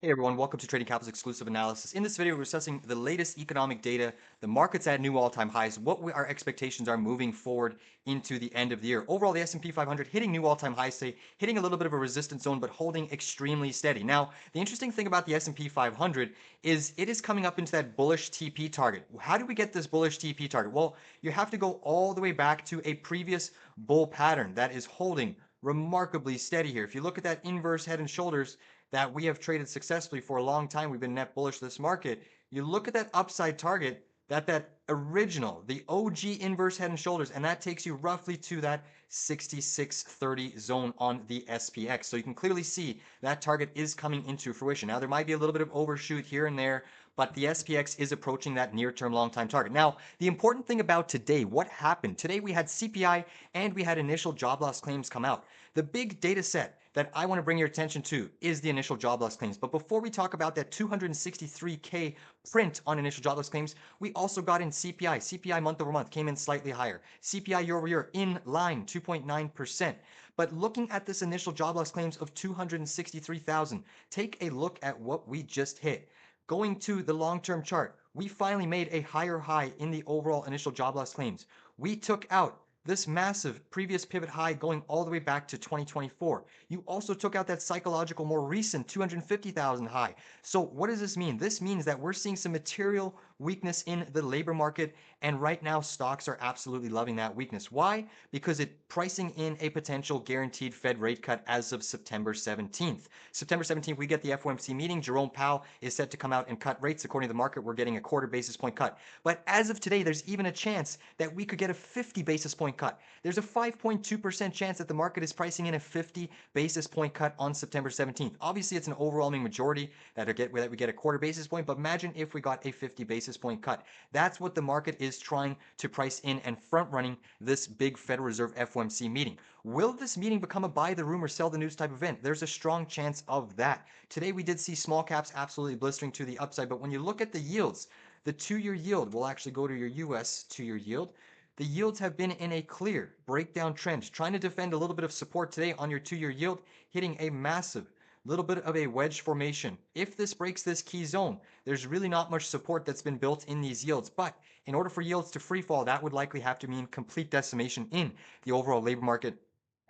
Hey everyone, welcome to Trading Capital's exclusive analysis. In this video, we're assessing the latest economic data, the market's at new all-time highs, our expectations are moving forward into the end of the year. Overall, the S&P 500 hitting new all-time highs today, hitting a little bit of a resistance zone, but holding extremely steady. Now, the interesting thing about the S&P 500 is it is coming up into that bullish TP target. How do we get this bullish TP target? Well, you have to go all the way back to a previous bull pattern that is holding remarkably steady here. If you look at that inverse head and shoulders, that we have traded successfully for a long time. We've been net bullish this market. You look at that upside target, that original, the OG inverse head and shoulders, and that takes you roughly to that 6630 zone on the SPX. So you can clearly see that target is coming into fruition. Now there might be a little bit of overshoot here and there, but the SPX is approaching that near-term long-time target. Now, the important thing about today, what happened? Today we had CPI and we had initial job loss claims come out. The big data set that I want to bring your attention to is the initial jobless claims. But before we talk about that 263K print on initial jobless claims, we also got in CPI. CPI month over month came in slightly higher. CPI year over year in line, 2.9%. But looking at this initial jobless claims of 263,000, take a look at what we just hit. Going to the long-term chart, we finally made a higher high in the overall initial jobless claims. We took out this massive previous pivot high going all the way back to 2024. You also took out that psychological, more recent 250,000 high. So what does this mean? This means that we're seeing some material weakness in the labor market, and right now stocks are absolutely loving that weakness. Why? Because it's pricing in a potential guaranteed Fed rate cut as of September 17th. September 17th, we get the FOMC meeting. Jerome Powell is set to come out and cut rates. According to the market, we're getting a quarter basis point cut. But as of today, there's even a chance that we could get a 50 basis point cut. There's a 5.2% chance that the market is pricing in a 50 basis point cut on September 17th. Obviously, it's an overwhelming majority that we get a quarter basis point, but imagine if we got a 50 basis point cut. That's what the market is trying to price in and front running this big Federal Reserve FOMC meeting. Will this meeting become a buy the rumor, sell the news type event? There's a strong chance of that. Today, we did see small caps absolutely blistering to the upside, but when you look at the yields, the two-year yield will actually go to your US two-year yield. The yields have been in a clear breakdown trend, trying to defend a little bit of support today on your two-year yield, hitting a massive little bit of a wedge formation. If this breaks this key zone, there's really not much support that's been built in these yields. But in order for yields to free fall, that would likely have to mean complete decimation in the overall labor market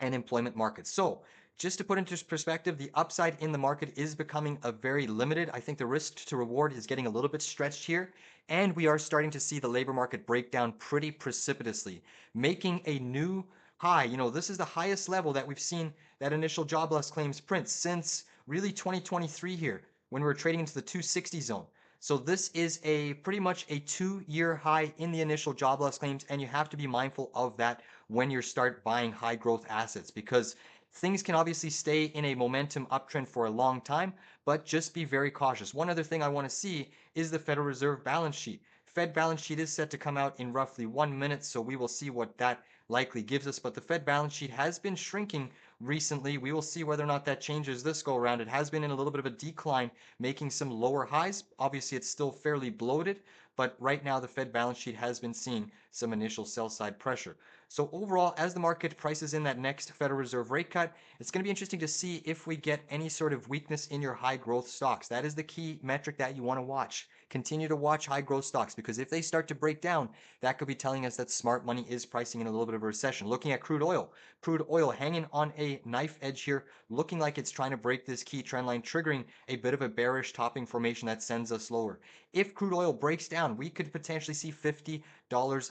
and employment market. So just to put into perspective, the upside in the market is becoming a very limited. I think the risk to reward is getting a little bit stretched here, and we are starting to see the labor market break down pretty precipitously, making a new high. This is the highest level that we've seen that initial jobless claims print since really 2023 here, when we were trading into the 260 zone. So this is a pretty much a 2-year high in the initial jobless claims, and you have to be mindful of that when you start buying high growth assets, because things can obviously stay in a momentum uptrend for a long time, but just be very cautious. One other thing I want to see is the Federal Reserve balance sheet. Fed balance sheet is set to come out in roughly 1 minute, so we will see what that likely gives us. But the Fed balance sheet has been shrinking recently. We will see whether or not that changes this go around. It has been in a little bit of a decline, making some lower highs. Obviously, it's still fairly bloated, but right now the Fed balance sheet has been seeing some initial sell side pressure. So overall, as the market prices in that next Federal Reserve rate cut, it's going to be interesting to see if we get any sort of weakness in your high growth stocks. That is the key metric that you want to watch. Continue to watch high growth stocks, because if they start to break down, that could be telling us that smart money is pricing in a little bit of a recession. Looking at crude oil hanging on a knife edge here, looking like it's trying to break this key trend line, triggering a bit of a bearish topping formation that sends us lower. If crude oil breaks down, we could potentially see $50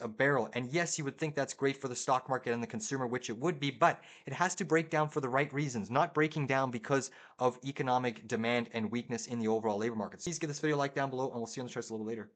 a barrel. And yes, you would think that's great for the stock market and the consumer, which it would be, but it has to break down for the right reasons, not breaking down because of economic demand and weakness in the overall labor market. Please give this video a like down below, and we'll see you on the charts a little later.